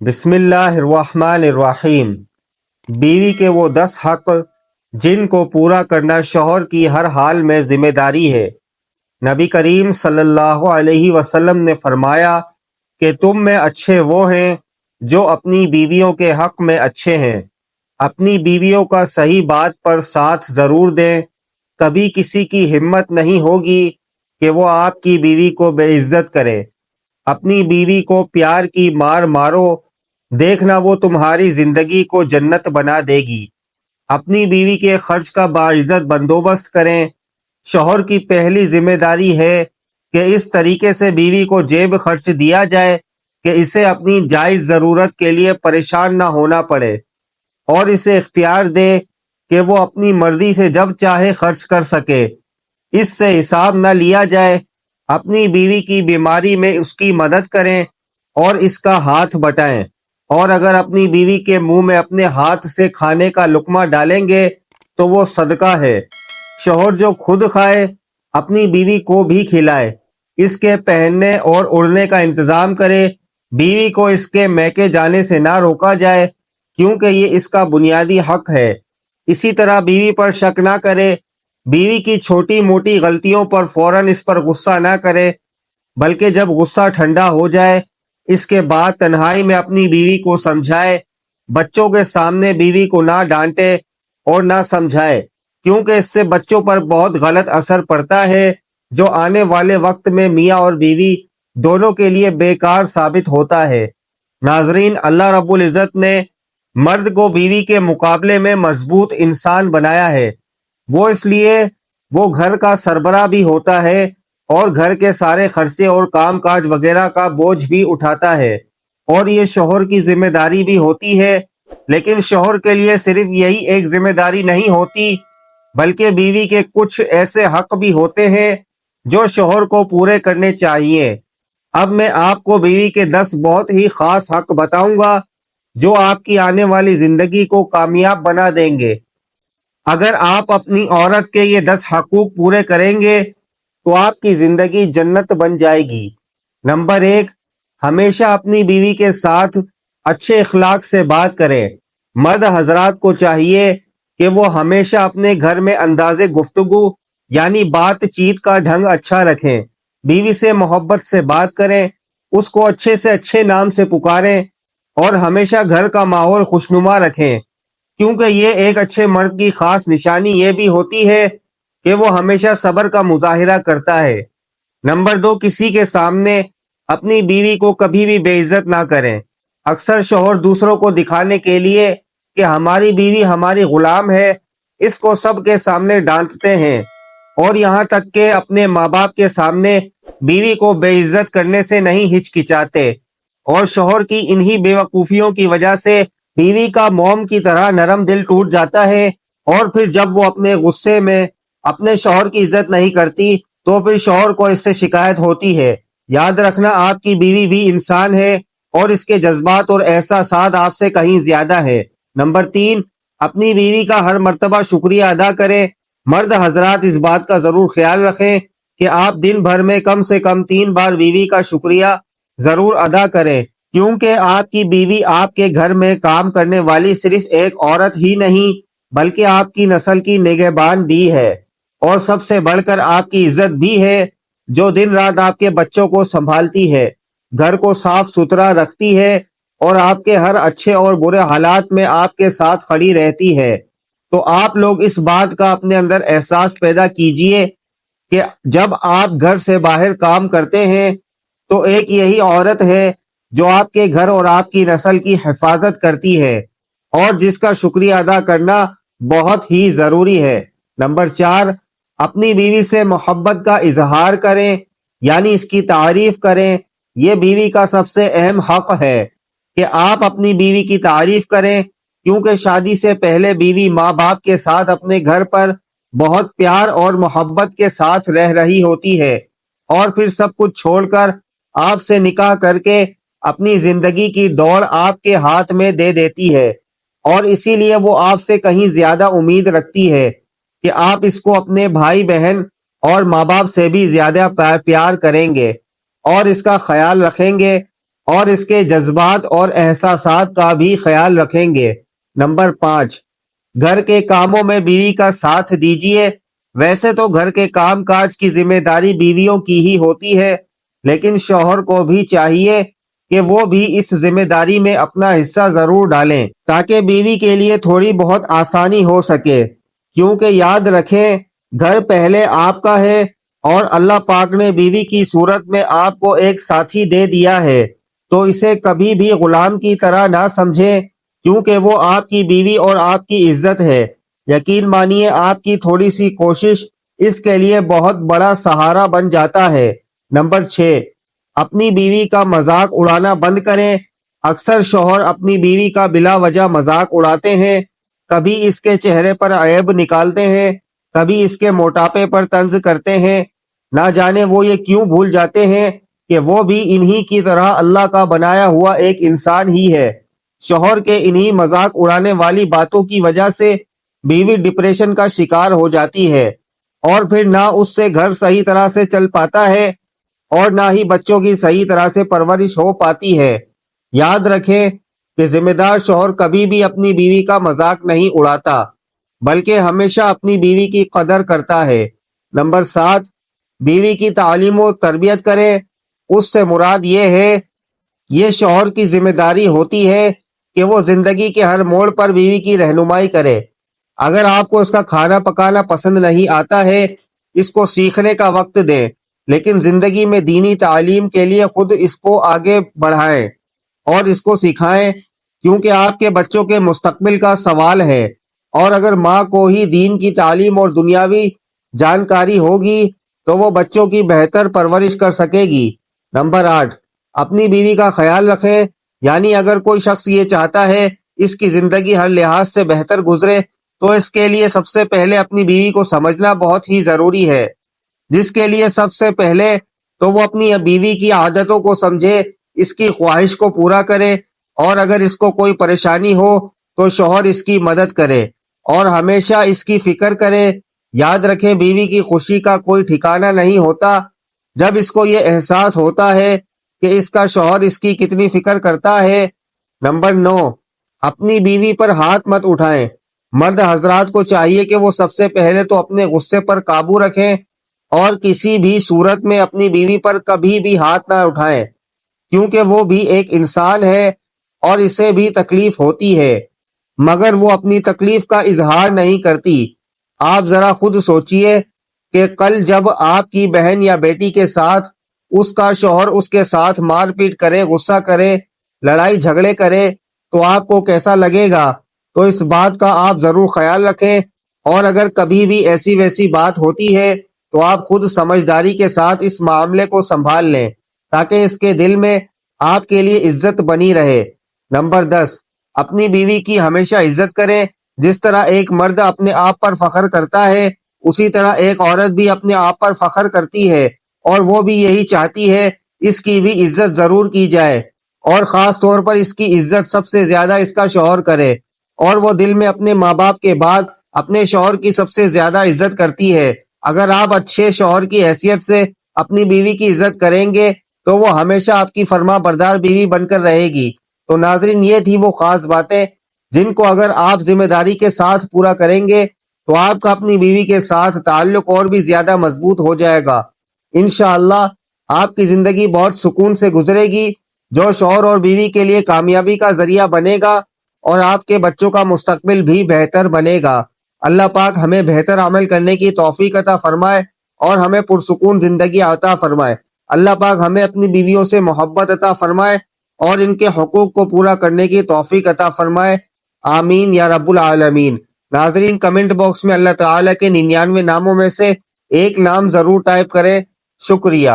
بسم اللہ الرحمن الرحیم۔ بیوی کے وہ 10 حق جن کو پورا کرنا شوہر کی ہر حال میں ذمہ داری ہے۔ نبی کریم صلی اللہ علیہ وسلم نے فرمایا کہ تم میں اچھے وہ ہیں جو اپنی بیویوں کے حق میں اچھے ہیں۔ اپنی بیویوں کا صحیح بات پر ساتھ ضرور دیں۔ کبھی کسی کی ہمت نہیں ہوگی کہ وہ آپ کی بیوی کو بے عزت کرے۔ اپنی بیوی کو پیار کی مار مارو، دیکھنا وہ تمہاری زندگی کو جنت بنا دے گی۔ اپنی بیوی کے خرچ کا باعزت بندوبست کریں۔ شوہر کی پہلی ذمہ داری ہے کہ اس طریقے سے بیوی کو جیب خرچ دیا جائے کہ اسے اپنی جائز ضرورت کے لیے پریشان نہ ہونا پڑے، اور اسے اختیار دے کہ وہ اپنی مرضی سے جب چاہے خرچ کر سکے، اس سے حساب نہ لیا جائے۔ اپنی بیوی کی بیماری میں اس کی مدد کریں اور اس کا ہاتھ بٹائیں، اور اگر اپنی بیوی کے منہ میں اپنے ہاتھ سے کھانے کا لقمہ ڈالیں گے تو وہ صدقہ ہے۔ شوہر جو خود کھائے اپنی بیوی کو بھی کھلائے، اس کے پہننے اور اڑنے کا انتظام کرے۔ بیوی کو اس کے میکے جانے سے نہ روکا جائے، کیونکہ یہ اس کا بنیادی حق ہے۔ اسی طرح بیوی پر شک نہ کرے۔ بیوی کی چھوٹی موٹی غلطیوں پر فوراً اس پر غصہ نہ کرے، بلکہ جب غصہ ٹھنڈا ہو جائے اس کے بعد تنہائی میں اپنی بیوی کو سمجھائے۔ بچوں کے سامنے بیوی کو نہ ڈانٹے اور نہ سمجھائے، کیونکہ اس سے بچوں پر بہت غلط اثر پڑتا ہے جو آنے والے وقت میں میاں اور بیوی دونوں کے لیے بیکار ثابت ہوتا ہے۔ ناظرین، اللہ رب العزت نے مرد کو بیوی کے مقابلے میں مضبوط انسان بنایا ہے۔ وہ اس لیے وہ گھر کا سربراہ بھی ہوتا ہے اور گھر کے سارے خرچے اور کام کاج وغیرہ کا بوجھ بھی اٹھاتا ہے، اور یہ شوہر کی ذمہ داری بھی ہوتی ہے۔ لیکن شوہر کے لیے صرف یہی ایک ذمہ داری نہیں ہوتی، بلکہ بیوی کے کچھ ایسے حق بھی ہوتے ہیں جو شوہر کو پورے کرنے چاہیے۔ اب میں آپ کو بیوی کے 10 بہت ہی خاص حق بتاؤں گا جو آپ کی آنے والی زندگی کو کامیاب بنا دیں گے۔ اگر آپ اپنی عورت کے یہ 10 حقوق پورے کریں گے تو آپ کی زندگی جنت بن جائے گی۔ نمبر 1، ہمیشہ اپنی بیوی کے ساتھ اچھے اخلاق سے بات کریں۔ مرد حضرات کو چاہیے کہ وہ ہمیشہ اپنے گھر میں انداز گفتگو یعنی بات چیت کا ڈھنگ اچھا رکھیں۔ بیوی سے محبت سے بات کریں، اس کو اچھے سے اچھے نام سے پکاریں، اور ہمیشہ گھر کا ماحول خوشنما رکھیں، کیونکہ یہ ایک اچھے مرد کی خاص نشانی یہ بھی ہوتی ہے کہ وہ ہمیشہ صبر کا مظاہرہ کرتا ہے۔ نمبر 2، کسی کے سامنے اپنی بیوی کو کبھی بھی بے عزت نہ کریں۔ اکثر شوہر دوسروں کو دکھانے کے لیے کہ ہماری بیوی ہماری غلام ہے، اس کو سب کے سامنے ڈانٹتے ہیں، اور یہاں تک کہ اپنے ماں باپ کے سامنے بیوی کو بے عزت کرنے سے نہیں ہچکچاتے، اور شوہر کی انہی بے وقوفیوں کی وجہ سے بیوی کا موم کی طرح نرم دل ٹوٹ جاتا ہے، اور پھر جب وہ اپنے غصے میں اپنے شوہر کی عزت نہیں کرتی تو پھر شوہر کو اس سے شکایت ہوتی ہے۔ یاد رکھنا، آپ کی بیوی بھی انسان ہے اور اس کے جذبات اور احساسات آپ سے کہیں زیادہ ہے۔ نمبر 3، اپنی بیوی کا ہر مرتبہ شکریہ ادا کریں۔ مرد حضرات اس بات کا ضرور خیال رکھیں کہ آپ دن بھر میں کم سے کم 3 بار بیوی کا شکریہ ضرور ادا کریں، کیونکہ آپ کی بیوی آپ کے گھر میں کام کرنے والی صرف ایک عورت ہی نہیں بلکہ آپ کی نسل کی نگہبان بھی ہے، اور سب سے بڑھ کر آپ کی عزت بھی ہے، جو دن رات آپ کے بچوں کو سنبھالتی ہے، گھر کو صاف ستھرا رکھتی ہے، اور آپ کے ہر اچھے اور برے حالات میں آپ کے ساتھ کھڑی رہتی ہے۔ تو آپ لوگ اس بات کا اپنے اندر احساس پیدا کیجئے کہ جب آپ گھر سے باہر کام کرتے ہیں تو ایک یہی عورت ہے جو آپ کے گھر اور آپ کی نسل کی حفاظت کرتی ہے، اور جس کا شکریہ ادا کرنا بہت ہی ضروری ہے۔ نمبر 4، اپنی بیوی سے محبت کا اظہار کریں، یعنی اس کی تعریف کریں۔ یہ بیوی کا سب سے اہم حق ہے کہ آپ اپنی بیوی کی تعریف کریں، کیونکہ شادی سے پہلے بیوی ماں باپ کے ساتھ اپنے گھر پر بہت پیار اور محبت کے ساتھ رہ رہی ہوتی ہے، اور پھر سب کچھ چھوڑ کر آپ سے نکاح کر کے اپنی زندگی کی دوڑ آپ کے ہاتھ میں دے دیتی ہے، اور اسی لیے وہ آپ سے کہیں زیادہ امید رکھتی ہے کہ آپ اس کو اپنے بھائی بہن اور ماں باپ سے بھی زیادہ پیار کریں گے اور اس کا خیال رکھیں گے، اور اس کے جذبات اور احساسات کا بھی خیال رکھیں گے۔ نمبر 5، گھر کے کاموں میں بیوی کا ساتھ دیجیے۔ ویسے تو گھر کے کام کاج کی ذمہ داری بیویوں کی ہی ہوتی ہے، لیکن شوہر کو بھی چاہیے کہ وہ بھی اس ذمہ داری میں اپنا حصہ ضرور ڈالیں تاکہ بیوی کے لیے تھوڑی بہت آسانی ہو سکے، کیونکہ یاد رکھیں گھر پہلے آپ کا ہے اور اللہ پاک نے بیوی کی صورت میں آپ کو ایک ساتھی دے دیا ہے، تو اسے کبھی بھی غلام کی طرح نہ سمجھیں، کیونکہ وہ آپ کی بیوی اور آپ کی عزت ہے۔ یقین مانیے آپ کی تھوڑی سی کوشش اس کے لیے بہت بڑا سہارا بن جاتا ہے۔ نمبر 6، اپنی بیوی کا مذاق اڑانا بند کریں۔ اکثر شوہر اپنی بیوی کا بلا وجہ مذاق اڑاتے ہیں، کبھی اس کے چہرے پر عیب نکالتے ہیں، کبھی اس کے موٹاپے پر طنز کرتے ہیں۔ نہ جانے وہ یہ کیوں بھول جاتے ہیں کہ وہ بھی انہی کی طرح اللہ کا بنایا ہوا ایک انسان ہی ہے۔ شوہر کے انہی مذاق اڑانے والی باتوں کی وجہ سے بیوی ڈپریشن کا شکار ہو جاتی ہے، اور پھر نہ اس سے گھر صحیح طرح سے چل پاتا ہے اور نہ ہی بچوں کی صحیح طرح سے پرورش ہو پاتی ہے۔ یاد رکھیں کہ ذمہ دار شوہر کبھی بھی اپنی بیوی کا مذاق نہیں اڑاتا، بلکہ ہمیشہ اپنی بیوی کی قدر کرتا ہے۔ نمبر 7، بیوی کی تعلیم و تربیت کریں۔ اس سے مراد یہ شوہر کی ذمہ داری ہوتی ہے کہ وہ زندگی کے ہر موڑ پر بیوی کی رہنمائی کرے۔ اگر آپ کو اس کا کھانا پکانا پسند نہیں آتا ہے، اس کو سیکھنے کا وقت دیں، لیکن زندگی میں دینی تعلیم کے لیے خود اس کو آگے بڑھائیں اور اس کو سکھائیں، کیونکہ آپ کے بچوں کے مستقبل کا سوال ہے، اور اگر ماں کو ہی دین کی تعلیم اور دنیاوی جانکاری ہوگی تو وہ بچوں کی بہتر پرورش کر سکے گی۔ نمبر 8، اپنی بیوی کا خیال رکھیں، یعنی اگر کوئی شخص یہ چاہتا ہے اس کی زندگی ہر لحاظ سے بہتر گزرے تو اس کے لیے سب سے پہلے اپنی بیوی کو سمجھنا بہت ہی ضروری ہے، جس کے لیے سب سے پہلے تو وہ اپنی بیوی کی عادتوں کو سمجھے، اس کی خواہش کو پورا کرے، اور اگر اس کو کوئی پریشانی ہو تو شوہر اس کی مدد کرے اور ہمیشہ اس کی فکر کرے۔ یاد رکھیں بیوی کی خوشی کا کوئی ٹھکانہ نہیں ہوتا جب اس کو یہ احساس ہوتا ہے کہ اس کا شوہر اس کی کتنی فکر کرتا ہے۔ نمبر 9، اپنی بیوی پر ہاتھ مت اٹھائیں۔ مرد حضرات کو چاہیے کہ وہ سب سے پہلے تو اپنے غصے پر قابو رکھیں اور کسی بھی صورت میں اپنی بیوی پر کبھی بھی ہاتھ نہ اٹھائیں، کیونکہ وہ بھی ایک انسان ہے اور اسے بھی تکلیف ہوتی ہے، مگر وہ اپنی تکلیف کا اظہار نہیں کرتی۔ آپ ذرا خود سوچئے کہ کل جب آپ کی بہن یا بیٹی کے ساتھ اس کا شوہر اس کے ساتھ مار پیٹ کرے، غصہ کرے، لڑائی جھگڑے کرے تو آپ کو کیسا لگے گا؟ تو اس بات کا آپ ضرور خیال رکھیں، اور اگر کبھی بھی ایسی ویسی بات ہوتی ہے تو آپ خود سمجھداری کے ساتھ اس معاملے کو سنبھال لیں تاکہ اس کے دل میں آپ کے لیے عزت بنی رہے۔ نمبر 10، اپنی بیوی کی ہمیشہ عزت کریں۔ جس طرح ایک مرد اپنے آپ پر فخر کرتا ہے، اسی طرح ایک عورت بھی اپنے آپ پر فخر کرتی ہے، اور وہ بھی یہی چاہتی ہے اس کی بھی عزت ضرور کی جائے، اور خاص طور پر اس کی عزت سب سے زیادہ اس کا شوہر کرے، اور وہ دل میں اپنے ماں باپ کے بعد اپنے شوہر کی سب سے زیادہ عزت کرتی ہے۔ اگر آپ اچھے شوہر کی حیثیت سے اپنی بیوی کی عزت کریں گے تو وہ ہمیشہ آپ کی فرما بردار بیوی بن کر رہے گی۔ تو ناظرین، یہ تھی وہ خاص باتیں جن کو اگر آپ ذمہ داری کے ساتھ پورا کریں گے تو آپ کا اپنی بیوی کے ساتھ تعلق اور بھی زیادہ مضبوط ہو جائے گا۔ انشاءاللہ آپ کی زندگی بہت سکون سے گزرے گی، جو شوہر اور بیوی کے لیے کامیابی کا ذریعہ بنے گا، اور آپ کے بچوں کا مستقبل بھی بہتر بنے گا۔ اللہ پاک ہمیں بہتر عمل کرنے کی توفیق عطا فرمائے اور ہمیں پرسکون زندگی عطا فرمائے۔ اللہ پاک ہمیں اپنی بیویوں سے محبت عطا فرمائے اور ان کے حقوق کو پورا کرنے کی توفیق عطا فرمائے۔ آمین یا رب العالمین۔ ناظرین، کمنٹ باکس میں اللہ تعالیٰ کے 99 ناموں میں سے ایک نام ضرور ٹائپ کریں۔ شکریہ۔